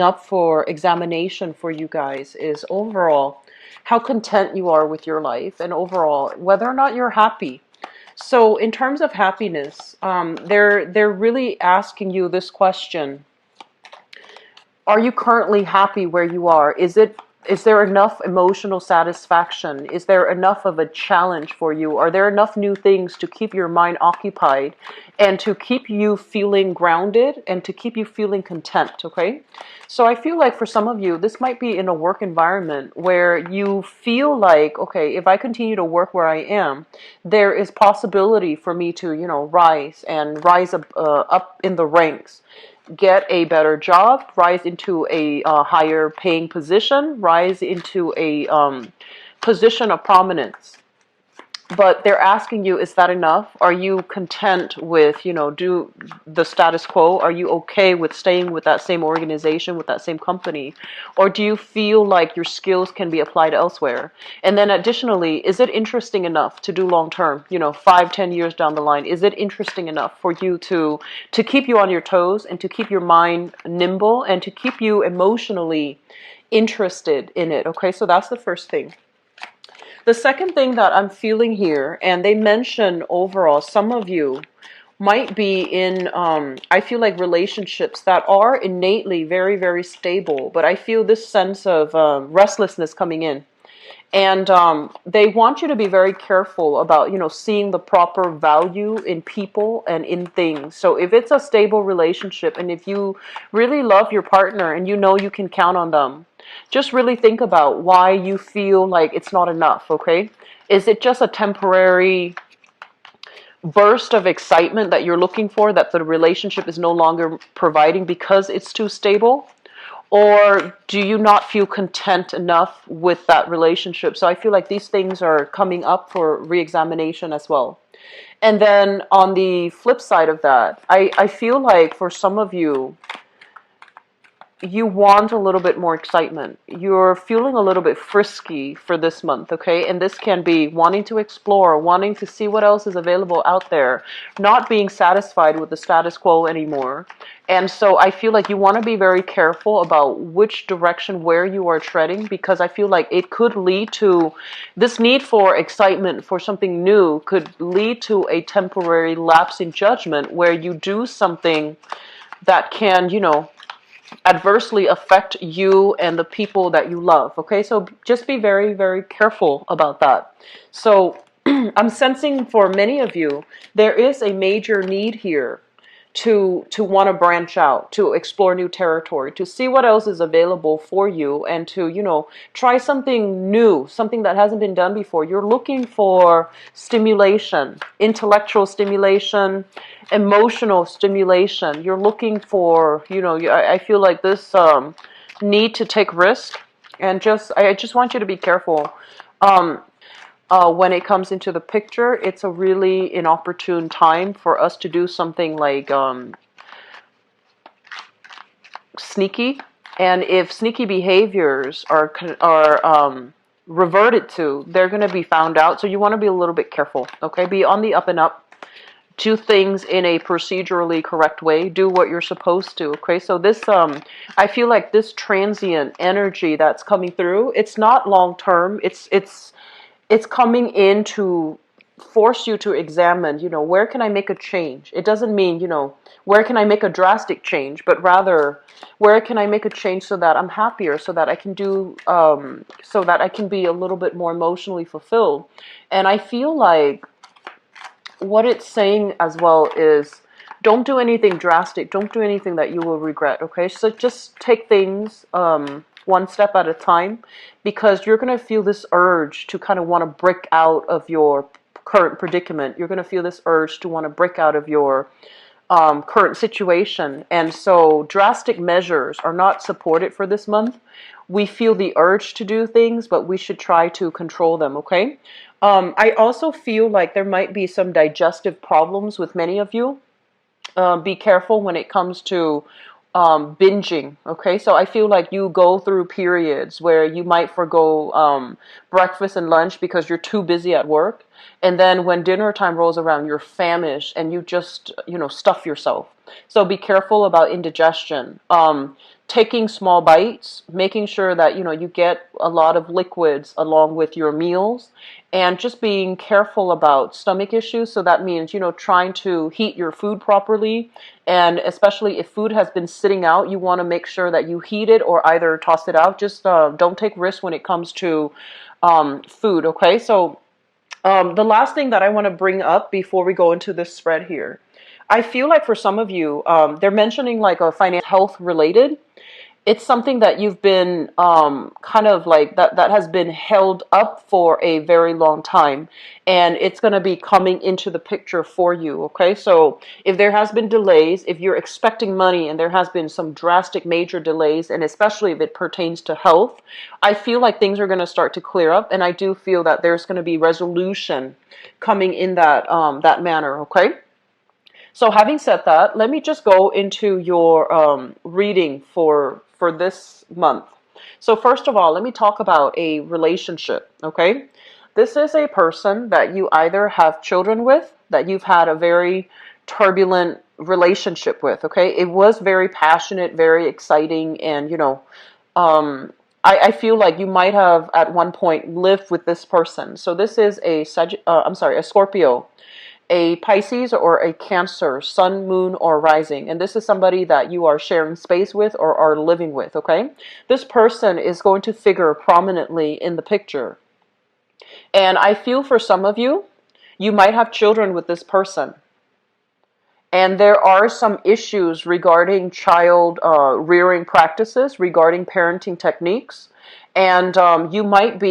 up for examination for you guys is overall how content you are with your life, and overall whether or not you're happy. So in terms of happiness, they're really asking you this question: are you currently happy where you are? Is there enough emotional satisfaction? Is there enough of a challenge for you? Are there enough new things to keep your mind occupied and to keep you feeling grounded and to keep you feeling content, okay? So I feel like for some of you, this might be in a work environment where you feel like, okay, if I continue to work where I am, there is possibility for me to, rise up in the ranks, get a better job, rise into a higher paying position, rise into a position of prominence. But they're asking you, is that enough? Are you content with, do the status quo? Are you okay with staying with that same organization, with that same company? Or do you feel like your skills can be applied elsewhere? And then additionally, is it interesting enough to do long term, 5, 10 years down the line? Is it interesting enough for you to keep you on your toes and to keep your mind nimble and to keep you emotionally interested in it? Okay, so that's the first thing. The second thing that I'm feeling here, and they mention overall, some of you might be in, I feel like relationships that are innately very, very stable, but I feel this sense of restlessness coming in. And they want you to be very careful about, seeing the proper value in people and in things. So if it's a stable relationship and if you really love your partner and you can count on them, just really think about why you feel like it's not enough, okay? Is it just a temporary burst of excitement that you're looking for that the relationship is no longer providing because it's too stable? Or do you not feel content enough with that relationship? So I feel like these things are coming up for re-examination as well. And then on the flip side of that, I feel like for some of you, you want a little bit more excitement. You're feeling a little bit frisky for this month, okay? And this can be wanting to explore, wanting to see what else is available out there, not being satisfied with the status quo anymore. And so I feel like you want to be very careful about which direction, where you are treading, because I feel like it could lead to this need for excitement, for something new, could lead to a temporary lapse in judgment where you do something that can, adversely affect you and the people that you love. Okay, so just be very, very careful about that. So I'm sensing for many of you, there is a major need here to want to branch out, to explore new territory, to see what else is available for you, and to, try something new, something that hasn't been done before. You're looking for stimulation, intellectual stimulation, emotional stimulation. You're looking for, I feel like this need to take risk, and I just want you to be careful. When it comes into the picture, it's a really inopportune time for us to do something like sneaky. And if sneaky behaviors are reverted to, they're going to be found out. So you want to be a little bit careful, okay? Be on the up and up. Do things in a procedurally correct way. Do what you're supposed to, okay? So this, I feel like this transient energy that's coming through, it's not long term. It's coming in to force you to examine, where can I make a change? It doesn't mean, where can I make a drastic change, but rather, where can I make a change so that I'm happier, so that I can so that I can be a little bit more emotionally fulfilled. And I feel like what it's saying as well is, don't do anything drastic. Don't do anything that you will regret, okay? So just take things one step at a time, because you're going to feel this urge to kind of want to break out of your current predicament. You're going to feel this urge to want to break out of your current situation. And so drastic measures are not supported for this month. We feel the urge to do things, but we should try to control them, okay? I also feel like there might be some digestive problems with many of you. Be careful when it comes to binging, okay? So I feel like you go through periods where you might forgo breakfast and lunch because you're too busy at work. And then when dinner time rolls around, you're famished and you just, stuff yourself. So be careful about indigestion. taking small bites, making sure that, you get a lot of liquids along with your meals, and just being careful about stomach issues. So that means, trying to heat your food properly. And especially if food has been sitting out, you want to make sure that you heat it or either toss it out. Just don't take risks when it comes to food, okay? So the last thing that I want to bring up before we go into this spread here, I feel like for some of you, they're mentioning like a financial health related. It's something that you've been kind of like that has been held up for a very long time, and it's going to be coming into the picture for you. Okay, so if there has been delays, if you're expecting money and there has been some drastic major delays, and especially if it pertains to health, I feel like things are going to start to clear up, and I do feel that there's going to be resolution coming in that manner. Okay. So having said that, let me just go into your reading for this month. So first of all, let me talk about a relationship, okay? This is a person that you either have children with, that you've had a very turbulent relationship with, okay? It was very passionate, very exciting, and I feel like you might have at one point lived with this person. So this is a Scorpio, a Pisces, or a Cancer, sun, moon, or rising. And this is somebody that you are sharing space with or are living with, okay? This person is going to figure prominently in the picture. And I feel for some of you, you might have children with this person. And there are some issues regarding child rearing practices, regarding parenting techniques. And you might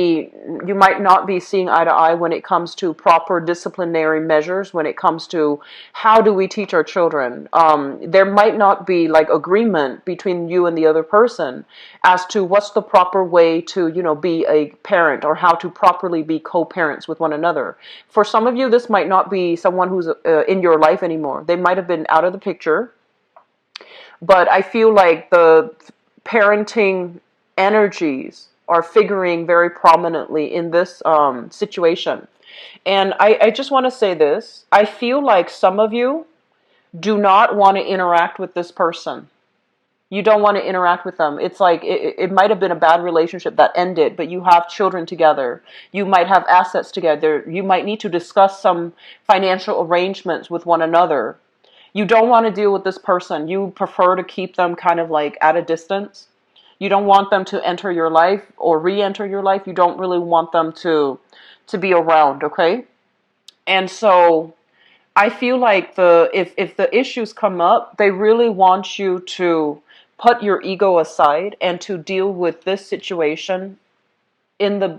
not be seeing eye to eye when it comes to proper disciplinary measures, when it comes to how do we teach our children. There might not be like agreement between you and the other person as to what's the proper way to, be a parent, or how to properly be co-parents with one another. For some of you, this might not be someone who's in your life anymore. They might have been out of the picture. But I feel like the parenting energies are figuring very prominently in this situation. And I just want to say this. I feel like some of you do not want to interact with this person. You don't want to interact with them. It's like it might have been a bad relationship that ended, but you have children together. You might have assets together. You might need to discuss some financial arrangements with one another. You don't want to deal with this person. You prefer to keep them kind of like at a distance. You don't want them to enter your life or re-enter your life. You don't really want them to be around, okay? And so I feel like if the issues come up, they really want you to put your ego aside and to deal with this situation based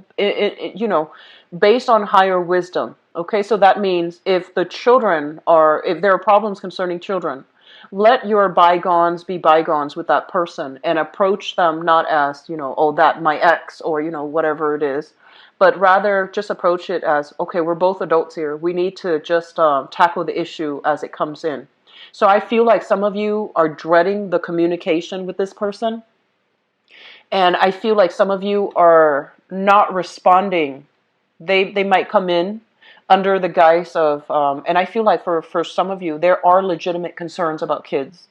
on higher wisdom. Okay, so that means if there are problems concerning children, let your bygones be bygones with that person and approach them not as, oh, that my ex, or, whatever it is, but rather just approach it as, okay, we're both adults here. We need to just tackle the issue as it comes in. So I feel like some of you are dreading the communication with this person. And I feel like some of you are not responding. They might come in under the guise of, and I feel like for some of you, there are legitimate concerns about kids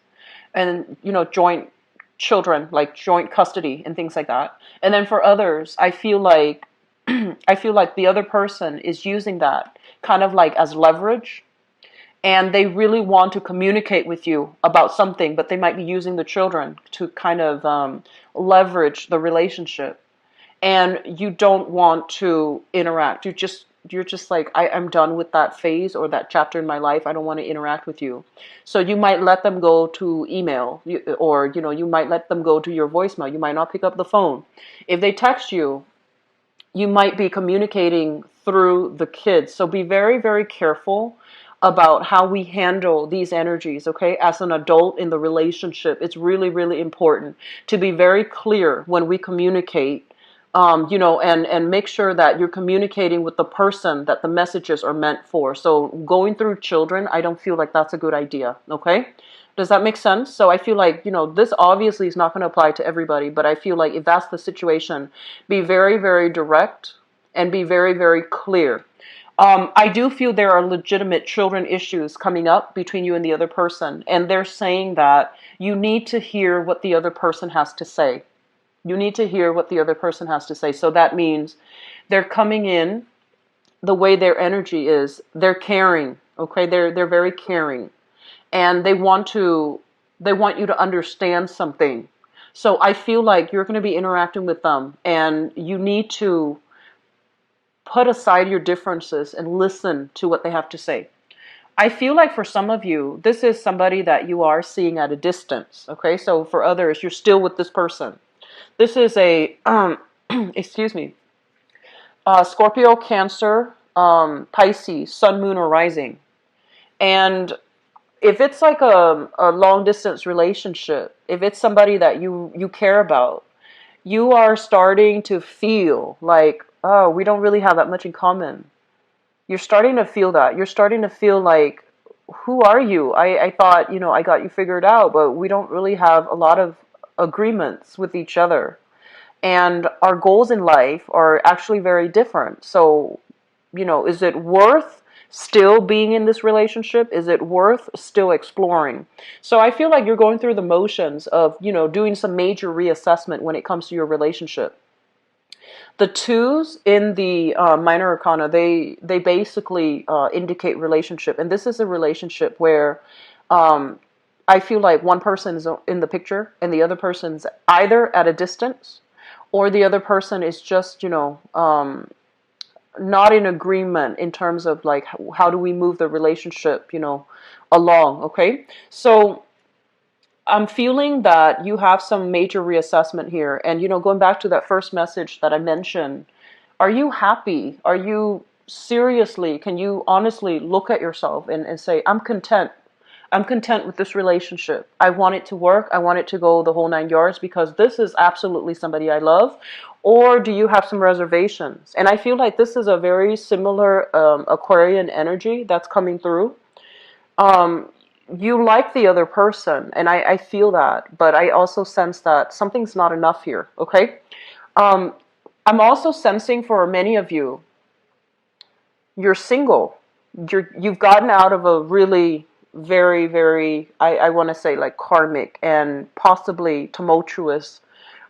and, joint children, like joint custody and things like that. And then for others, I feel like the other person is using that kind of like as leverage, and they really want to communicate with you about something, but they might be using the children to kind of leverage the relationship. And you don't want to interact. You're just like, I'm done with that phase or that chapter in my life. I don't want to interact with you. So you might let them go to email, or, you might let them go to your voicemail. You might not pick up the phone. If they text you, you might be communicating through the kids. So be very, very careful about how we handle these energies, okay? As an adult in the relationship, it's really, really important to be very clear when we communicate. And make sure that you're communicating with the person that the messages are meant for. So going through children, I don't feel like that's a good idea, okay? Does that make sense? So I feel like, this obviously is not going to apply to everybody, but I feel like if that's the situation, be very, very direct and be very, very clear. I do feel there are legitimate children issues coming up between you and the other person, and they're saying that you need to hear what the other person has to say. You need to hear what the other person has to say. So that means they're coming in the way their energy is. They're caring, okay? They're very caring, and they want you to understand something. So I feel like you're going to be interacting with them, and you need to put aside your differences and listen to what they have to say. I feel like for some of you, this is somebody that you are seeing at a distance. Okay, so for others, you're still with this person. This is a, excuse me, Scorpio, Cancer, Pisces, Sun, Moon, or Rising. And if it's like a long distance relationship, if it's somebody that you care about, you are starting to feel like, oh, we don't really have that much in common. You're starting to feel that. You're starting to feel like, who are you? I thought, I got you figured out, but we don't really have a lot of agreements with each other. And our goals in life are actually very different. So, is it worth still being in this relationship? Is it worth still exploring? So I feel like you're going through the motions of, doing some major reassessment when it comes to your relationship. The twos in the minor arcana, they basically indicate relationship. And this is a relationship where I feel like one person is in the picture and the other person's either at a distance, or the other person is just, not in agreement in terms of like, how do we move the relationship, along, okay? So I'm feeling that you have some major reassessment here. And, going back to that first message that I mentioned, are you happy? Are you seriously, can you honestly look at yourself and say, I'm content. I'm content with this relationship. I want it to work. I want it to go the whole 9 yards because this is absolutely somebody I love. Or do you have some reservations? And I feel like this is a very similar Aquarian energy that's coming through. You like the other person, and I feel that, but I also sense that something's not enough here, okay? I'm also sensing for many of you, you're single. You've gotten out of a really very, very, I want to say like karmic and possibly tumultuous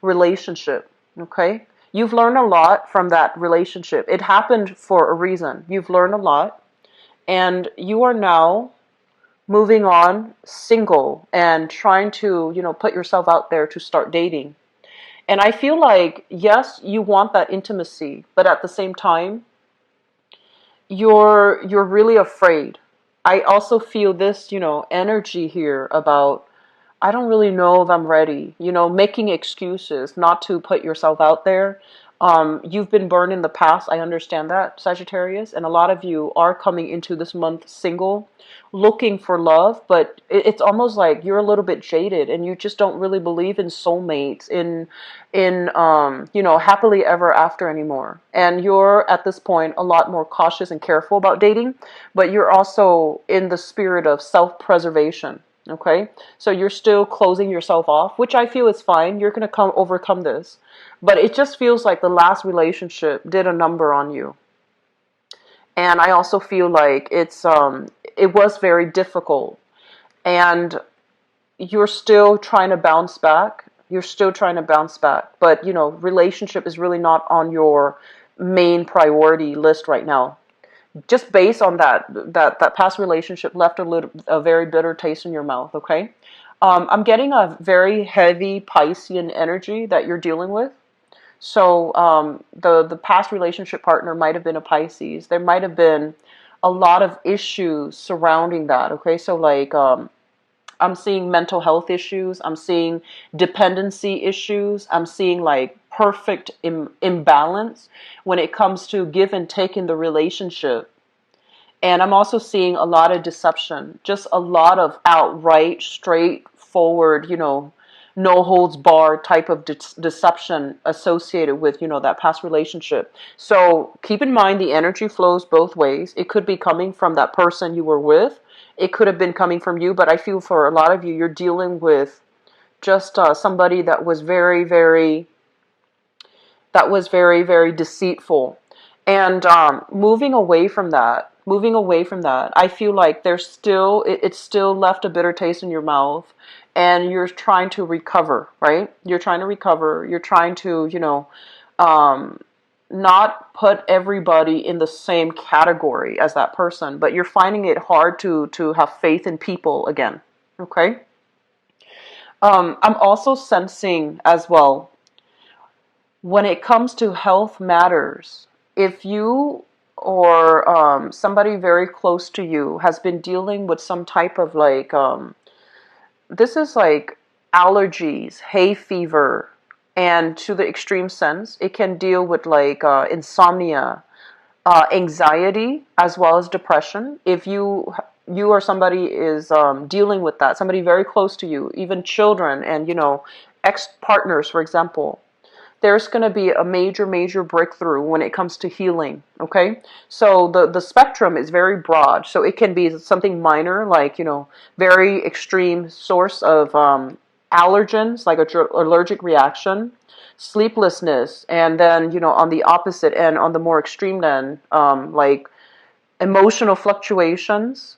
relationship, okay? You've learned a lot from that relationship. It happened for a reason. You've learned a lot, and you are now moving on single and trying to, put yourself out there to start dating. And I feel like, yes, you want that intimacy, but at the same time, you're really afraid. I also feel this, energy here about, I don't really know if I'm ready, making excuses not to put yourself out there. You've been burned in the past. I understand that, Sagittarius. And a lot of you are coming into this month single, looking for love, but it's almost like you're a little bit jaded and you just don't really believe in soulmates, in happily ever after anymore. And you're at this point a lot more cautious and careful about dating, but you're also in the spirit of self-preservation. Okay, so you're still closing yourself off, which I feel is fine. You're going to overcome this. But it just feels like the last relationship did a number on you. And I also feel like it was very difficult. And you're still trying to bounce back. You're still trying to bounce back. But, relationship is really not on your main priority list right now. Just based on that past relationship left a very bitter taste in your mouth, okay? I'm getting a very heavy Piscean energy that you're dealing with. So the past relationship partner might have been a Pisces. There might have been a lot of issues surrounding that, okay? So like I'm seeing mental health issues. I'm seeing dependency issues. I'm seeing like perfect imbalance when it comes to give and take in the relationship. And I'm also seeing a lot of deception, just a lot of outright, straightforward, no holds barred type of deception associated with, that past relationship. So keep in mind the energy flows both ways. It could be coming from that person you were with. It could have been coming from you, but I feel for a lot of you, you're dealing with just somebody that was very, very deceitful. And moving away from that, I feel like there's still, it's still left a bitter taste in your mouth, and you're trying to recover, right? You're trying to recover. You're trying to, um, not put everybody in the same category as that person, but you're finding it hard to have faith in people again. Okay. I'm also sensing as well, when it comes to health matters, if you or somebody very close to you has been dealing with some type of like, this is like allergies, hay fever, and to the extreme sense, it can deal with like insomnia, anxiety, as well as depression. If you or somebody is dealing with that, somebody very close to you, even children, and ex-partners, for example, there's going to be a major, major breakthrough when it comes to healing. Okay, so the spectrum is very broad. So it can be something minor, like very extreme source of allergens, like allergic reaction, sleeplessness, and then on the opposite end, on the more extreme end, like emotional fluctuations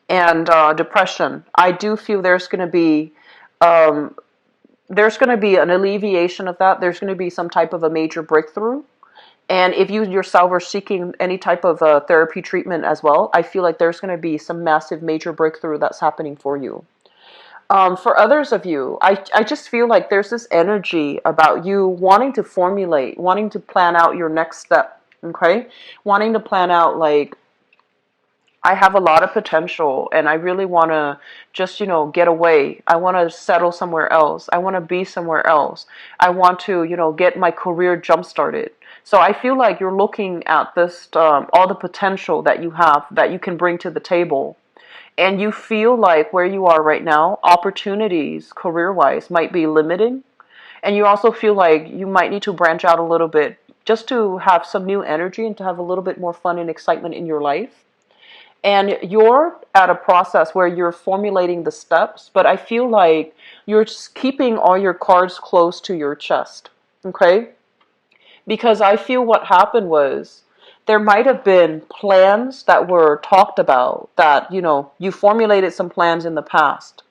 and depression. I do feel um, there's going to be an alleviation of that. There's going to be some type of a major breakthrough. And if you yourself are seeking any type of therapy treatment as well, I feel like there's going to be some massive major breakthrough that's happening for you. For others of you, I just feel like there's this energy about you wanting to formulate, wanting to plan out your next step, okay? Wanting to plan out, like, I have a lot of potential and I really want to just, get away. I want to settle somewhere else. I want to be somewhere else. I want to, get my career jump started. So I feel like you're looking at this, all the potential that you have, that you can bring to the table. And you feel like where you are right now, opportunities career-wise might be limiting. And you also feel like you might need to branch out a little bit just to have some new energy and to have a little bit more fun and excitement in your life. And you're at a process where you're formulating the steps, but I feel like you're just keeping all your cards close to your chest. Okay? Because I feel what happened was there might have been plans that were talked about, that, you formulated some plans in the past.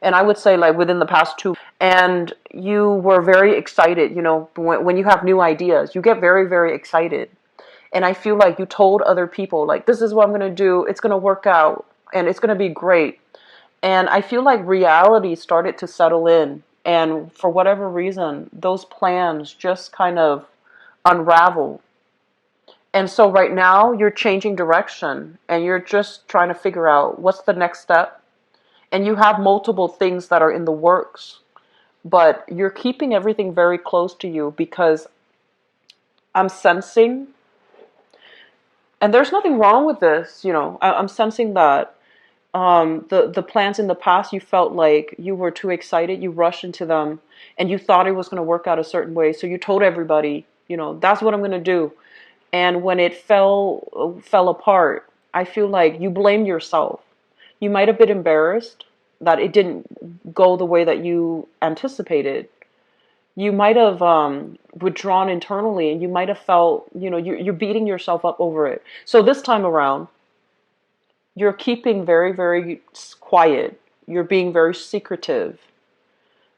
And I would say, like, within the past 2, and you were very excited. When you have new ideas, you get very, very excited. And I feel like you told other people, like, this is what I'm going to do. It's going to work out and it's going to be great. And I feel like reality started to settle in. And for whatever reason, those plans just kind of unraveled. And so right now you're changing direction and you're just trying to figure out what's the next step. And you have multiple things that are in the works, but you're keeping everything very close to you, because I'm sensing, and there's nothing wrong with this, I'm sensing that the plans in the past, you felt like you were too excited, you rushed into them, and you thought it was going to work out a certain way, so you told everybody, that's what I'm going to do. And when it fell apart, I feel like you blamed yourself. You might have been embarrassed that it didn't go the way that you anticipated. You might have withdrawn internally, and you might have felt, you're beating yourself up over it. So this time around, you're keeping very, very quiet. You're being very secretive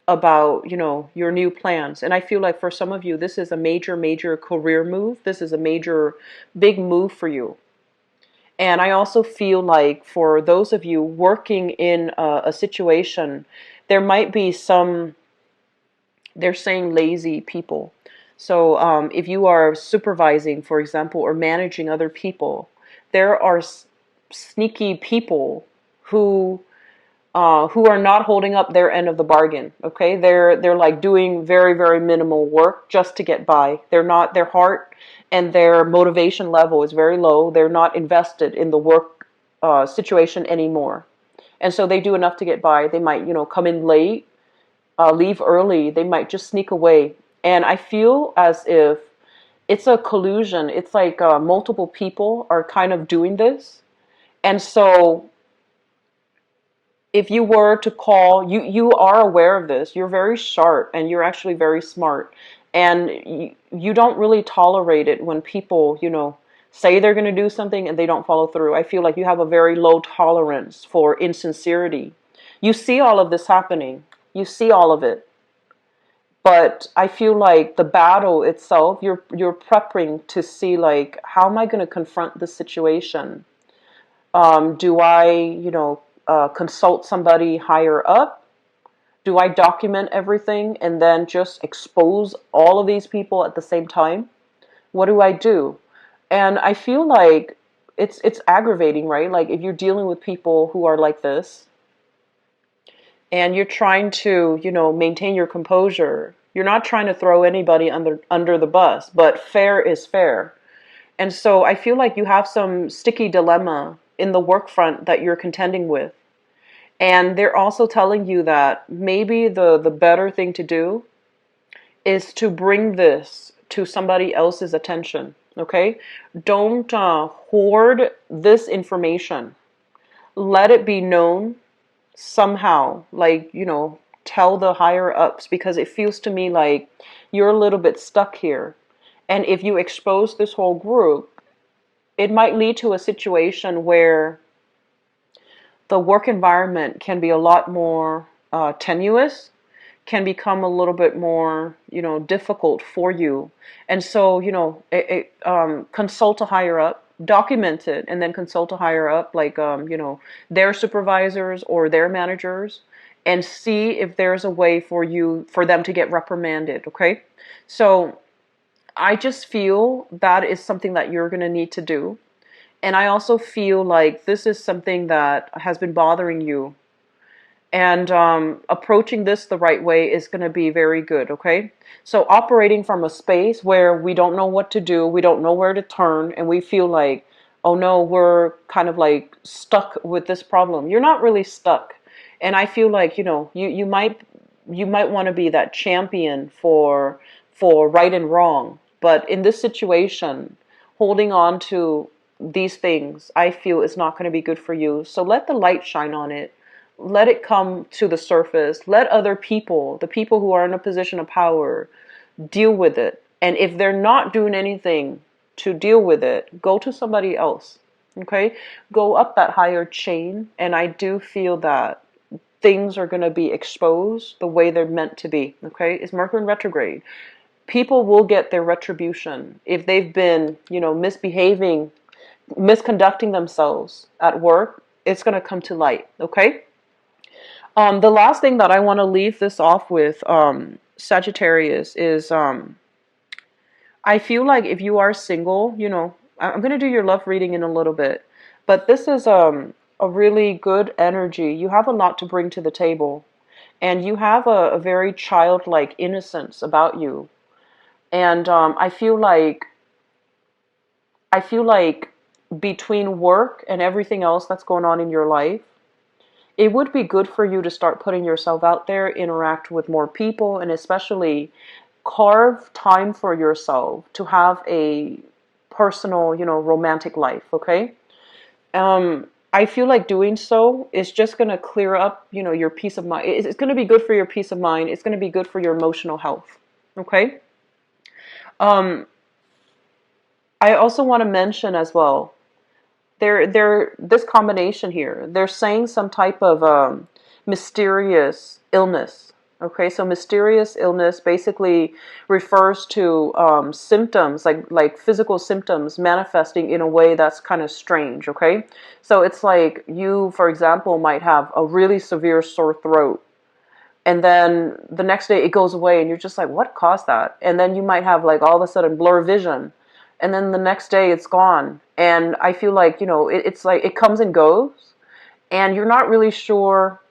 about, your new plans. And I feel like for some of you, this is a major, major career move. This is a major, big move for you. And I also feel like for those of you working in a situation, there might be some, they're saying, lazy people. So if you are supervising, for example, or managing other people, there are sneaky people who are not holding up their end of the bargain. Okay, they're like doing very, very minimal work just to get by. Their heart and their motivation level is very low. They're not invested in the work situation anymore, and so they do enough to get by. They might come in late, leave early. They might just sneak away. And I feel as if it's a collusion. It's like multiple people are kind of doing this, and so if you were to call, you are aware of this. You're very sharp and you're actually very smart. And you don't really tolerate it when people, say they're going to do something and they don't follow through. I feel like you have a very low tolerance for insincerity. You see all of this happening. You see all of it. But I feel like the battle itself, you're prepping to see, like, how am I going to confront this situation? Do I, consult somebody higher up? Do I document everything and then just expose all of these people at the same time? What do I do? And I feel like it's aggravating, right? Like, if you're dealing with people who are like this and you're trying to, maintain your composure, you're not trying to throw anybody under the bus, but fair is fair. And so I feel like you have some sticky dilemma in the work front that you're contending with. And they're also telling you that maybe the better thing to do is to bring this to somebody else's attention. Okay? Don't hoard this information. Let it be known somehow. Like, tell the higher ups, because it feels to me like you're a little bit stuck here. And if you expose this whole group, it might lead to a situation where the work environment can be a lot more tenuous, can become a little bit more, difficult for you. And so, consult a higher up, document it, and then consult a higher up, like, their supervisors or their managers, and see if there's a way for them to get reprimanded. Okay. So I just feel that is something that you're going to need to do. And I also feel like this is something that has been bothering you. And approaching this the right way is going to be very good, okay? So operating from a space where we don't know what to do, we don't know where to turn, and we feel like, oh no, we're kind of like stuck with this problem. You're not really stuck. And I feel like, you might want to be that champion for right and wrong. But in this situation, holding on to these things, I feel, is not going to be good for you. So let the light shine on it. Let it come to the surface. Let other people, the people who are in a position of power, deal with it. And if they're not doing anything to deal with it, go to somebody else. Okay? Go up that higher chain. And I do feel that things are going to be exposed the way they're meant to be. Okay? It's Mercury in retrograde. People will get their retribution if they've been, misbehaving, misconducting themselves at work. It's going to come to light. Okay? The last thing that I want to leave this off with, Sagittarius, is I feel like if you are single, I'm going to do your love reading in a little bit, but this is a really good energy. You have a lot to bring to the table, and you have a very childlike innocence about you. And I feel like between work and everything else that's going on in your life, it would be good for you to start putting yourself out there, interact with more people, and especially carve time for yourself to have a personal, romantic life, okay? I feel like doing so is just going to clear up, your peace of mind. It's going to be good for your peace of mind. It's going to be good for your emotional health, okay? I also want to mention as well, this combination here, they're saying some type of mysterious illness. Okay, so mysterious illness basically refers to symptoms, like physical symptoms manifesting in a way that's kind of strange. Okay, so it's like you, for example, might have a really severe sore throat, and then the next day it goes away, and you're just like, what caused that? And then you might have, like, all of a sudden blur vision, and then the next day it's gone. And I feel like, it's like it comes and goes, and you're not really sure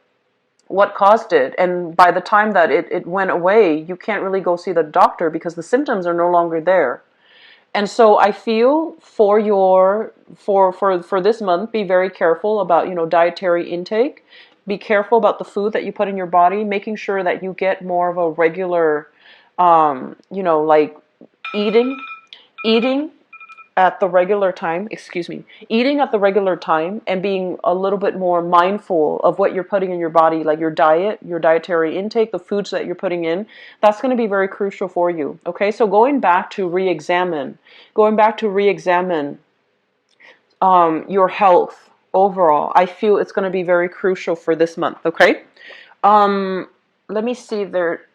what caused it. And by the time that it went away, you can't really go see the doctor because the symptoms are no longer there. And so I feel for this month, be very careful about, dietary intake. Be careful about the food that you put in your body, making sure that you get more of a regular, like eating at the regular time, excuse me, eating at the regular time and being a little bit more mindful of what you're putting in your body, like your diet, your dietary intake, the foods that you're putting in, that's going to be very crucial for you. Okay, so going back to re-examine your health overall, I feel it's going to be very crucial for this month. Okay, um, let me see there.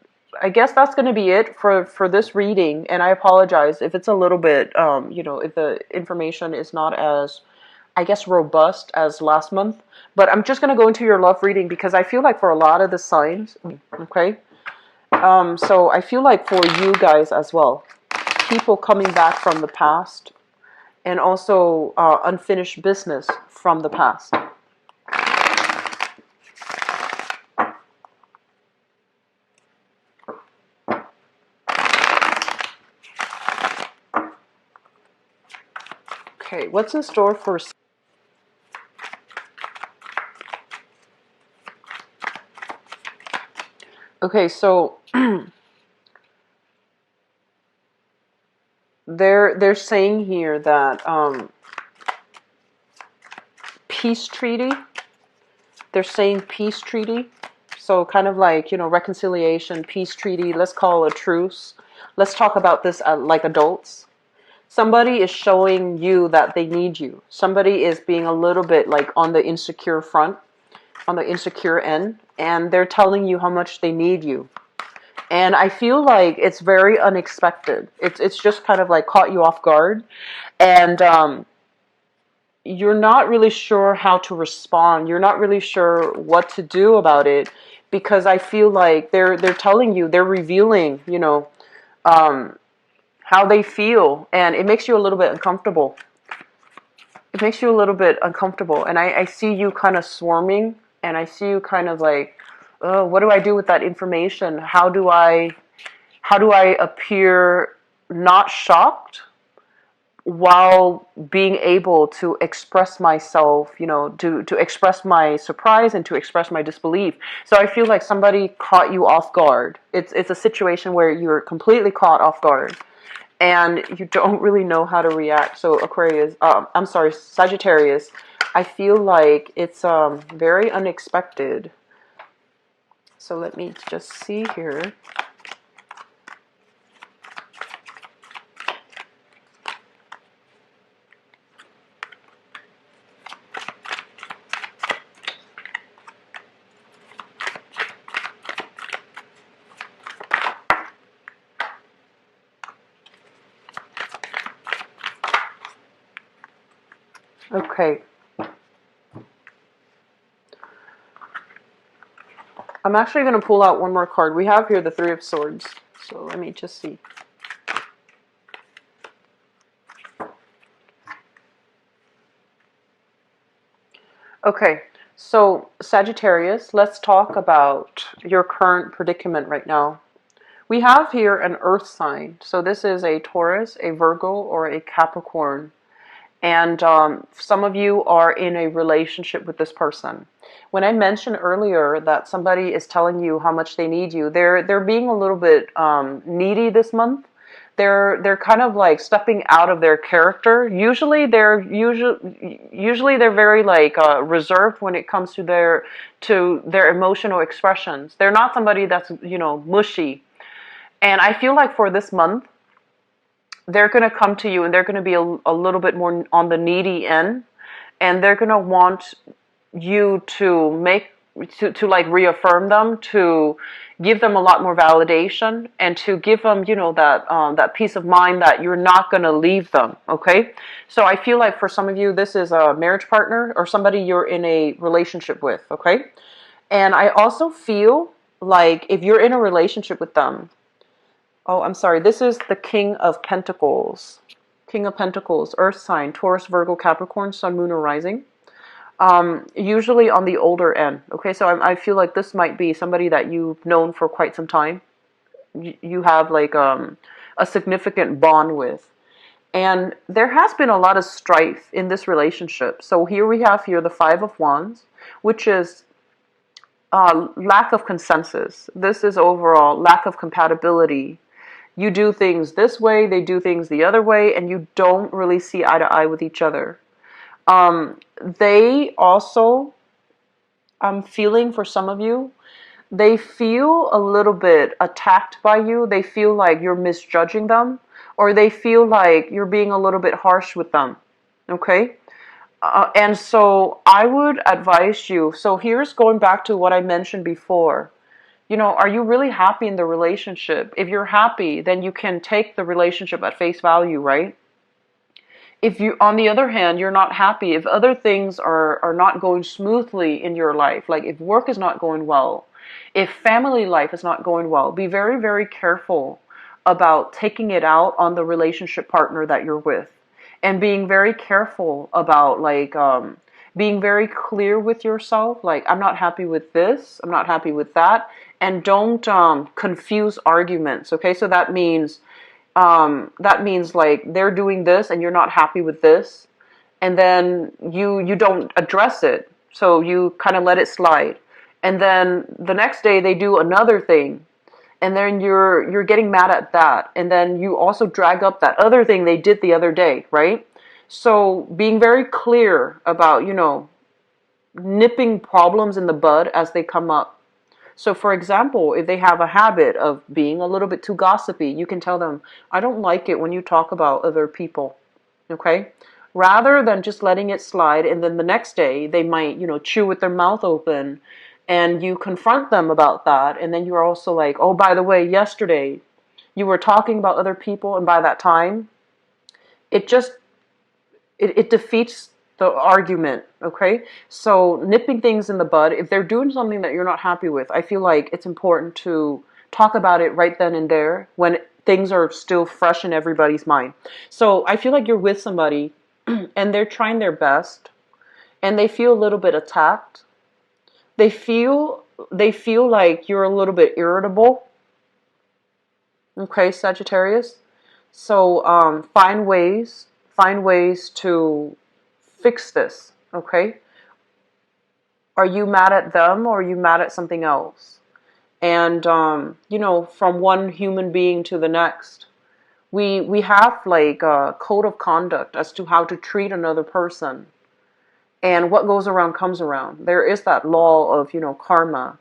I guess that's going to be it for this reading, and I apologize if it's a little bit, if the information is not as, I guess, robust as last month. But I'm just going to go into your love reading because I feel like for a lot of the signs, okay. So I feel like for you guys as well, people coming back from the past, and also unfinished business from the past. Okay, what's in store for... Okay, so they're saying here that peace treaty. They're saying peace treaty. So kind of like, reconciliation, peace treaty. Let's call a truce. Let's talk about this like adults. Somebody is showing you that they need you. Somebody is being a little bit like on the insecure front, on the insecure end, and they're telling you how much they need you. And I feel like it's very unexpected. It's just kind of like caught you off guard, and you're not really sure how to respond. You're not really sure what to do about it, because I feel like they're telling you, they're revealing, how they feel, and it makes you a little bit uncomfortable. It makes you a little bit uncomfortable, and I see you kind of swarming, and I see you kind of like, oh, what do I do with that information? How do I appear not shocked while being able to express myself, to express my surprise and to express my disbelief. So I feel like somebody caught you off guard. It's a situation where you're completely caught off guard and you don't really know how to react. So Sagittarius, I feel like it's very unexpected. So let me just see here. Okay. I'm actually going to pull out one more card. We have here the Three of Swords. So let me just see. Okay, so Sagittarius, let's talk about your current predicament right now. We have here an earth sign. So this is a Taurus, a Virgo, or a Capricorn. And some of you are in a relationship with this person. When I mentioned earlier that somebody is telling you how much they need you, they're being a little bit needy this month. They're kind of like stepping out of their character. Usually they're very like reserved when it comes to their emotional expressions. They're not somebody that's mushy. And I feel like for this month, they're going to come to you and they're going to be a little bit more on the needy end, and they're going to want you to like reaffirm them, to give them a lot more validation, and to give them that peace of mind that you're not going to leave them. Okay, so I feel like for some of you this is a marriage partner or somebody you're in a relationship with. Okay, and I also feel like if you're in a relationship with them, oh, I'm sorry. This is the King of Pentacles. King of Pentacles, Earth sign, Taurus, Virgo, Capricorn, Sun, Moon, or Rising. Usually on the older end. Okay, so I feel like this might be somebody that you've known for quite some time. You have like a significant bond with. And there has been a lot of strife in this relationship. So here we have the Five of Wands, which is lack of consensus. This is overall lack of compatibility. You do things this way, they do things the other way, and you don't really see eye to eye with each other. They also, I'm feeling for some of you, they feel a little bit attacked by you. They feel like you're misjudging them, or they feel like you're being a little bit harsh with them. Okay? And so I would advise you. So here's going back to what I mentioned before. Are you really happy in the relationship? If you're happy, then you can take the relationship at face value, right? If you, on the other hand, you're not happy, if other things are not going smoothly in your life, like if work is not going well, if family life is not going well, be very, very careful about taking it out on the relationship partner that you're with, and being very careful about being very clear with yourself. Like, I'm not happy with this, I'm not happy with that, and don't confuse arguments. Okay, so that means like they're doing this and you're not happy with this, and then you don't address it, so you kind of let it slide, and then the next day they do another thing, and then you're getting mad at that, and then you also drag up that other thing they did the other day, right? So being very clear about nipping problems in the bud as they come up. So, for example, if they have a habit of being a little bit too gossipy, you can tell them, I don't like it when you talk about other people, okay? Rather than just letting it slide, and then the next day they might, chew with their mouth open, and you confront them about that, and then you're also like, oh, by the way, yesterday you were talking about other people, and by that time, it just it defeats the argument, okay? So nipping things in the bud, if they're doing something that you're not happy with, I feel like it's important to talk about it right then and there when things are still fresh in everybody's mind. So I feel like you're with somebody and they're trying their best and they feel a little bit attacked. They feel like you're a little bit irritable. Okay, Sagittarius. So find ways to fix this, okay? Are you mad at them or are you mad at something else? And from one human being to the next, we have like a code of conduct as to how to treat another person. And what goes around comes around. There is that law of, karma.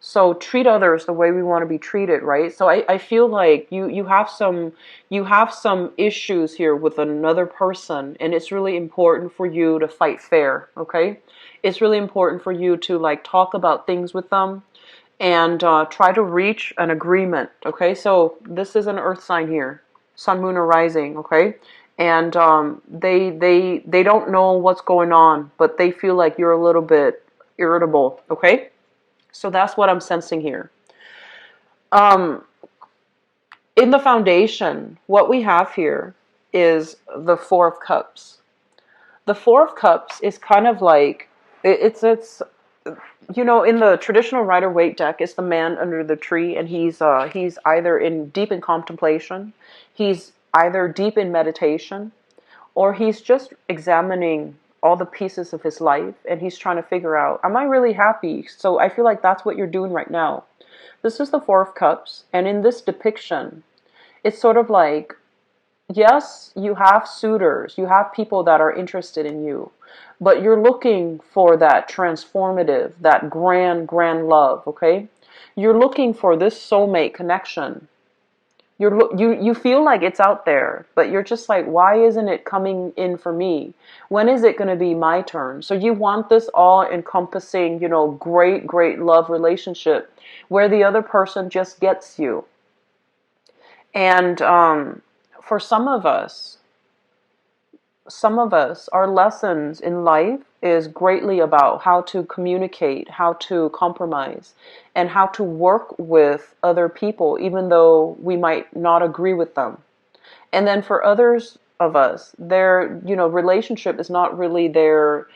So treat others the way we want to be treated, right? So I feel like you have some issues here with another person, and it's really important for you to fight fair, okay? It's really important for you to like talk about things with them and try to reach an agreement, okay? So this is an earth sign here, sun, moon, or rising, okay? And they don't know what's going on, but they feel like you're a little bit irritable, okay? So that's what I'm sensing here. Um, in the foundation, what we have here is the Four of Cups. The Four of Cups is kind of like, it's in the traditional Rider-Waite deck, it's the man under the tree, and he's either deep in contemplation, he's either deep in meditation, or he's just examining all the pieces of his life, and he's trying to figure out, am I really happy? So I feel like that's what you're doing right now. This is the Four of Cups, and in this depiction, it's sort of like, yes, you have suitors, you have people that are interested in you, but you're looking for that transformative, that grand, grand love, okay? You're looking for this soulmate connection. You feel like it's out there, but you're just like, why isn't it coming in for me? When is it going to be my turn? So you want this all-encompassing, great, great love relationship where the other person just gets you. And for some of us, our lessons in life is greatly about how to communicate, how to compromise, and how to work with other people, even though we might not agree with them. And then for others of us, their, relationship is not really their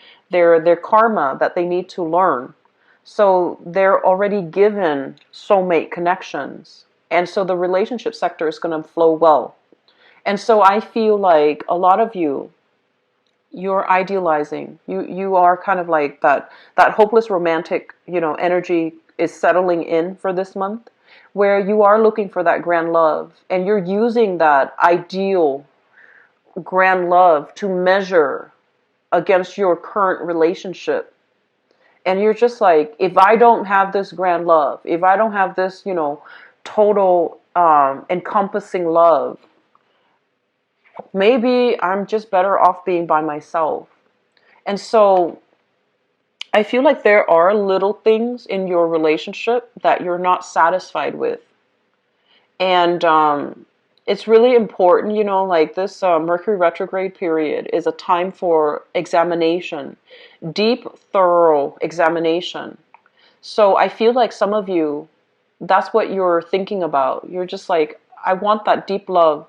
karma that they need to learn. So they're already given soulmate connections. And so the relationship sector is going to flow well. And so I feel like a lot of you're idealizing. You are kind of like that hopeless romantic, energy is settling in for this month, where you are looking for that grand love and you're using that ideal grand love to measure against your current relationship. And you're just like, if I don't have this grand love, if I don't have this, total encompassing love, maybe I'm just better off being by myself. And so I feel like there are little things in your relationship that you're not satisfied with. And it's really important, like this Mercury retrograde period is a time for examination, deep, thorough examination. So I feel like some of you, that's what you're thinking about. You're just like, I want that deep love.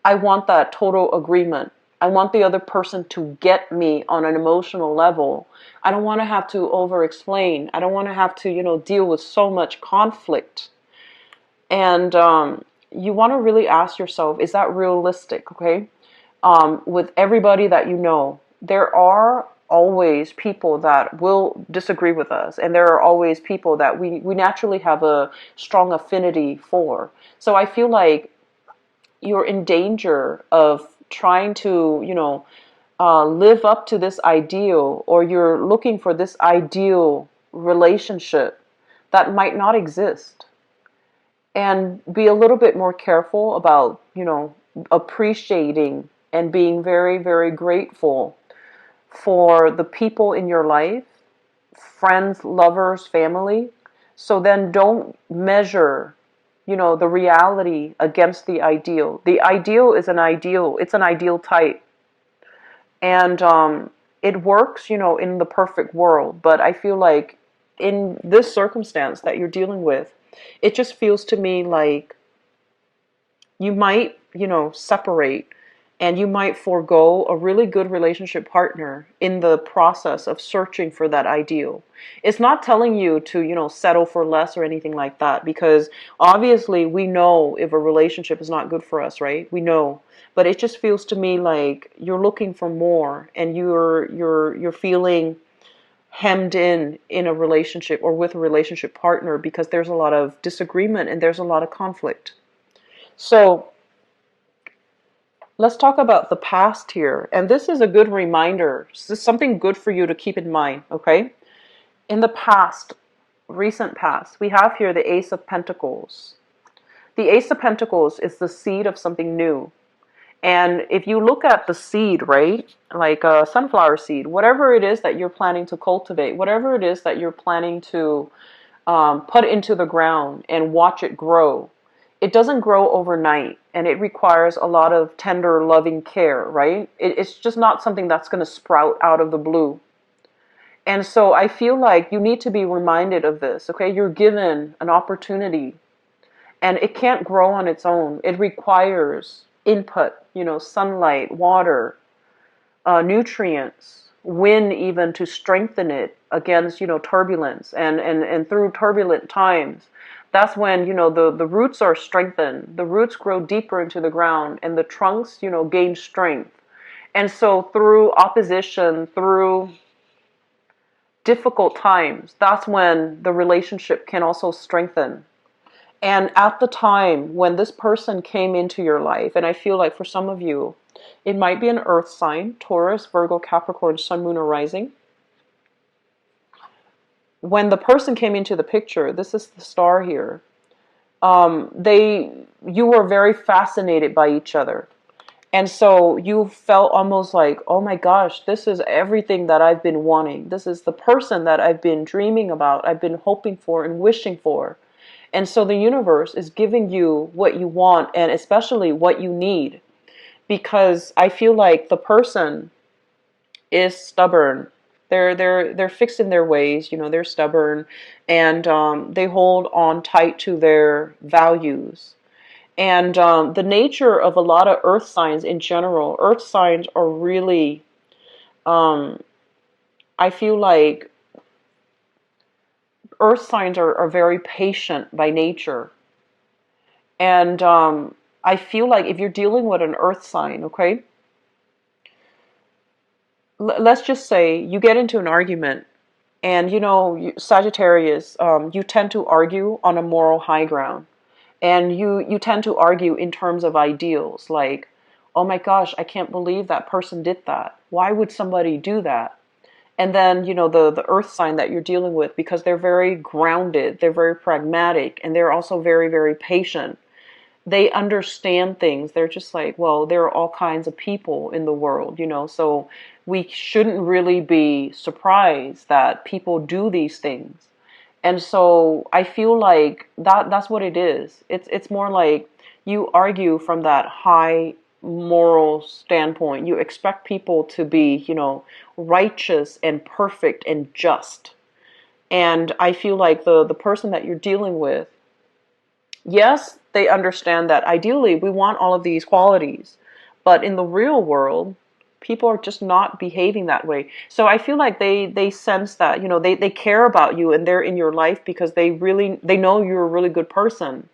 I want that total agreement. I want the other person to get me on an emotional level. I don't want to have to over explain. I don't want to have to, deal with so much conflict. And you want to really ask yourself, is that realistic? Okay. With everybody that you know, there are always people that will disagree with us, and there are always people that we naturally have a strong affinity for. So I feel like you're in danger of trying to, live up to this ideal, or you're looking for this ideal relationship that might not exist. And be a little bit more careful about, appreciating and being very, very grateful for the people in your life, friends, lovers, family. So then don't measure, the reality against the ideal. The ideal is an ideal. It's an ideal type. And it works, in the perfect world. But I feel like in this circumstance that you're dealing with, it just feels to me like you might, separate, and you might forego a really good relationship partner in the process of searching for that ideal. It's not telling you to, settle for less or anything like that, because obviously we know if a relationship is not good for us, right? We know. But it just feels to me like you're looking for more, and you're feeling hemmed in a relationship or with a relationship partner because there's a lot of disagreement and there's a lot of conflict. So let's talk about the past here. And this is a good reminder. This is something good for you to keep in mind, okay? In the past, recent past, we have here the Ace of Pentacles. The Ace of Pentacles is the seed of something new. And if you look at the seed, right, like a sunflower seed, whatever it is that you're planning to cultivate, whatever it is that you're planning to put into the ground and watch it grow, it doesn't grow overnight, and it requires a lot of tender, loving care, right? It's just not something that's going to sprout out of the blue. And so I feel like you need to be reminded of this, okay? You're given an opportunity, and it can't grow on its own. It requires input, sunlight, water, nutrients, wind even to strengthen it against, turbulence. And through turbulent times, that's when, the roots are strengthened. The roots grow deeper into the ground, and the trunks, gain strength. And so through opposition, through difficult times, that's when the relationship can also strengthen. And at the time when this person came into your life, and I feel like for some of you, it might be an earth sign, Taurus, Virgo, Capricorn, Sun, Moon, or Rising. When the person came into the picture, this is the star here, you were very fascinated by each other. And so you felt almost like, oh my gosh, this is everything that I've been wanting. This is the person that I've been dreaming about, I've been hoping for and wishing for. And so the universe is giving you what you want, and especially what you need. Because I feel like the person is stubborn. They're fixed in their ways, they're stubborn, and they hold on tight to their values. And the nature of a lot of earth signs in general, earth signs are really, I feel like earth signs are very patient by nature. And I feel like if you're dealing with an earth sign, okay, let's just say you get into an argument, and Sagittarius, you tend to argue on a moral high ground. And you tend to argue in terms of ideals, like, oh my gosh, I can't believe that person did that. Why would somebody do that? And then, the earth sign that you're dealing with, because they're very grounded, they're very pragmatic, and they're also very, very patient. They understand things. They're just like, well, there are all kinds of people in the world, so we shouldn't really be surprised that people do these things. And so I feel like that's what it is. It's more like you argue from that high moral standpoint. You expect people to be, righteous and perfect and just. And I feel like the person that you're dealing with, yes, they understand that ideally we want all of these qualities, but in the real world, people are just not behaving that way. So I feel like they sense that, they care about you and they're in your life because they know you're a really good person.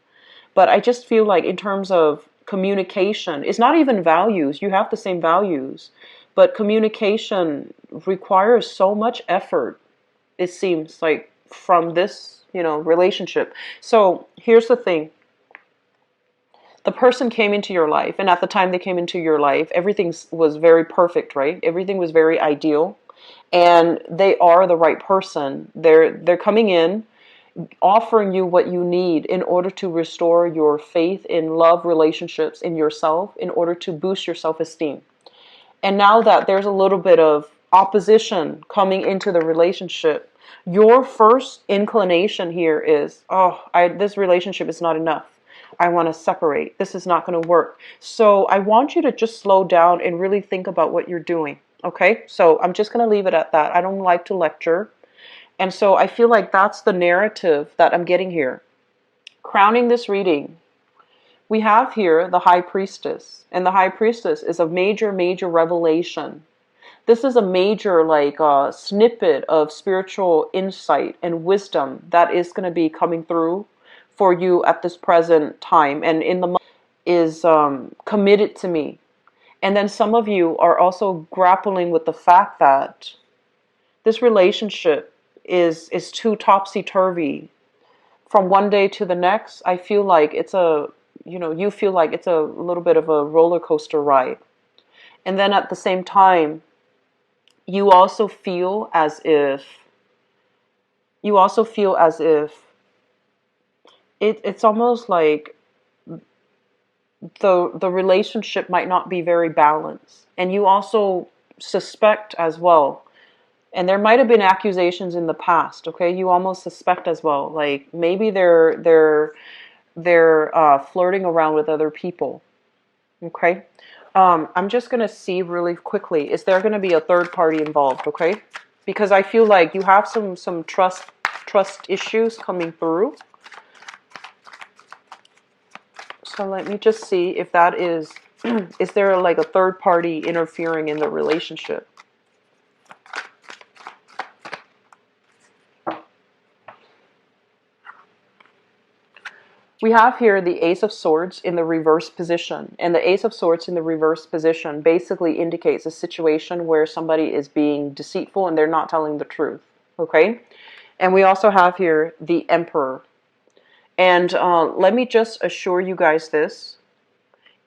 But I just feel like in terms of communication, it's not even values. You have the same values, but communication requires so much effort, it seems like, from this, relationship. So here's the thing. The person came into your life, and at the time they came into your life, everything was very perfect, right? Everything was very ideal, and they are the right person. They're coming in, offering you what you need in order to restore your faith in love, relationships, in yourself, in order to boost your self-esteem. And now that there's a little bit of opposition coming into the relationship, your first inclination here is, oh, this relationship is not enough. I want to separate. This is not going to work. So I want you to just slow down and really think about what you're doing. Okay? So I'm just going to leave it at that. I don't like to lecture. And so I feel like that's the narrative that I'm getting here. Crowning this reading, we have here the High Priestess. And the High Priestess is a major, major revelation. This is a major snippet of spiritual insight and wisdom that is going to be coming through for you at this present time. And in the month is committed to me. And then some of you are also grappling with the fact that this relationship is too topsy-turvy. From one day to the next, I feel like you feel like it's a little bit of a roller coaster ride. And then at the same time, you also feel as if it's almost like the relationship might not be very balanced. And you also suspect as well, and there might have been accusations in the past, okay? You almost suspect as well, like maybe they're flirting around with other people, okay? I'm just going to see really quickly, is there going to be a third party involved, okay? Because I feel like you have some trust issues coming through. So let me just see if that is there like a third party interfering in the relationship? We have here the Ace of Swords in the reverse position. And the Ace of Swords in the reverse position basically indicates a situation where somebody is being deceitful and they're not telling the truth. Okay? And we also have here the Emperor. And let me just assure you guys this.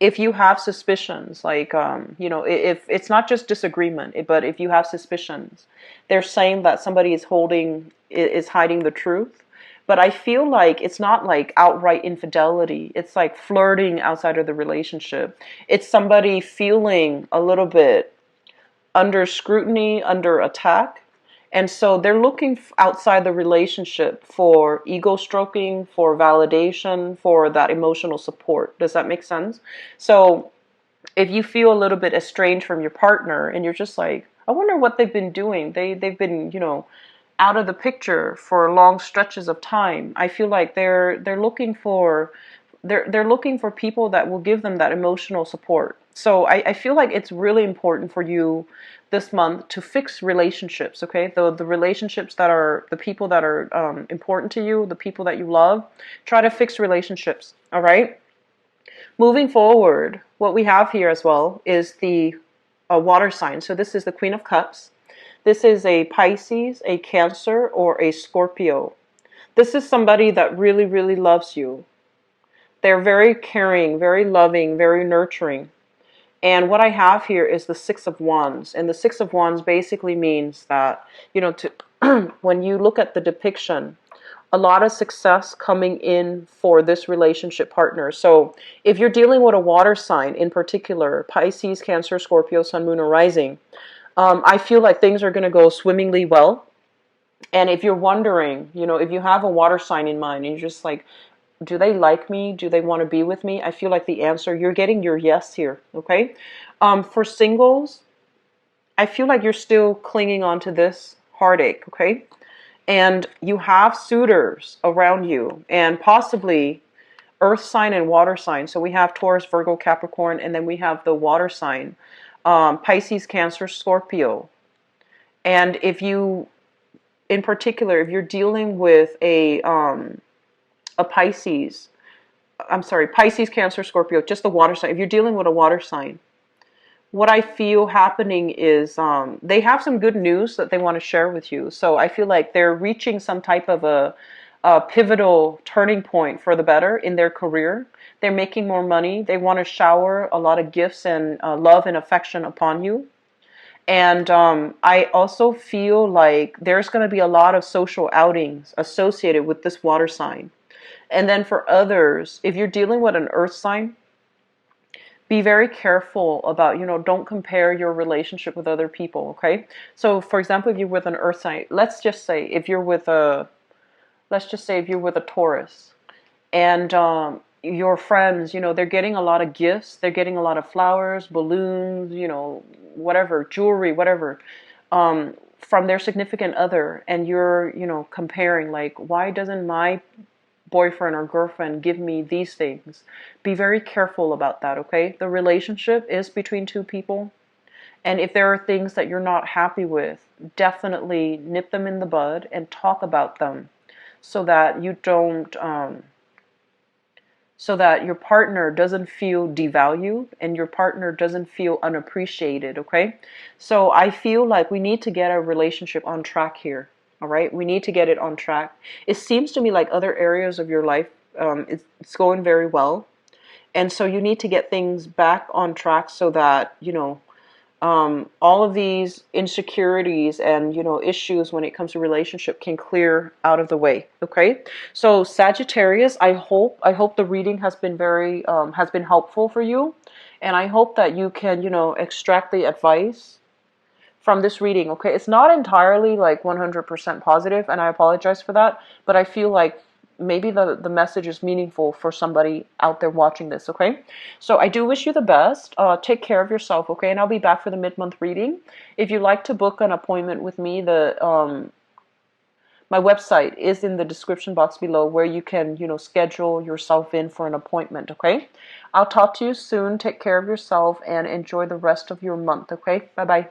If you have suspicions, if it's not just disagreement, but if you have suspicions, they're saying that somebody is hiding the truth. But I feel like it's not like outright infidelity. It's like flirting outside of the relationship. It's somebody feeling a little bit under scrutiny, under attack. And so they're looking outside the relationship for ego stroking, for validation, for that emotional support. Does that make sense? So if you feel a little bit estranged from your partner and you're just like, I wonder what they've been doing. They've been, out of the picture for long stretches of time. I feel like they're looking for people that will give them that emotional support. So I feel like it's really important for you this month to fix relationships, okay? The relationships that are the people that are important to you, the people that you love. Try to fix relationships, all right? Moving forward, what we have here as well is the water sign. So this is the Queen of Cups. This is a Pisces, a Cancer, or a Scorpio. This is somebody that really, really loves you. They're very caring, very loving, very nurturing. And what I have here is the Six of Wands. And the Six of Wands basically means that, when you look at the depiction, a lot of success coming in for this relationship partner. So if you're dealing with a water sign in particular, Pisces, Cancer, Scorpio, Sun, Moon, or Rising, I feel like things are going to go swimmingly well. And if you're wondering, if you have a water sign in mind and you're just like, do they like me? Do they want to be with me? I feel like the answer, you're getting your yes here, okay? For singles, I feel like you're still clinging on to this heartache, okay? And you have suitors around you, and possibly earth sign and water sign. So we have Taurus, Virgo, Capricorn, and then we have the water sign, Pisces, Cancer, Scorpio. And if you, in particular, if you're dealing with a Pisces, Pisces, Cancer, Scorpio, just the water sign. If you're dealing with a water sign, what I feel happening is they have some good news that they want to share with you. So I feel like they're reaching some type of a pivotal turning point for the better in their career. They're making more money. They want to shower a lot of gifts and love and affection upon you. And I also feel like there's going to be a lot of social outings associated with this water sign. And then for others, if you're dealing with an earth sign, be very careful about, don't compare your relationship with other people, okay? So for example, if you're with an earth sign, let's just say if you're with a Taurus, and your friends, they're getting a lot of gifts, they're getting a lot of flowers, balloons, whatever, jewelry, whatever, from their significant other, and you're, comparing, like, why doesn't my boyfriend or girlfriend give me these things? Be very careful about that, okay? The relationship is between two people, and if there are things that you're not happy with, definitely nip them in the bud and talk about them, so that you don't so that your partner doesn't feel devalued and your partner doesn't feel unappreciated, okay? So I feel like we need to get a relationship on track here. All right, we need to get it on track. It seems to me like other areas of your life, it's going very well. And so you need to get things back on track so that, all of these insecurities and, issues when it comes to relationship can clear out of the way. Okay. So Sagittarius, I hope the reading has been has been helpful for you. And I hope that you can, extract the advice from this reading, okay? It's not entirely like 100% positive, and I apologize for that, but I feel like maybe the message is meaningful for somebody out there watching this, okay? So I do wish you the best. Take care of yourself, okay? And I'll be back for the mid-month reading. If you'd like to book an appointment with me, my website is in the description box below, where you can, schedule yourself in for an appointment, okay? I'll talk to you soon. Take care of yourself and enjoy the rest of your month, okay? Bye-bye.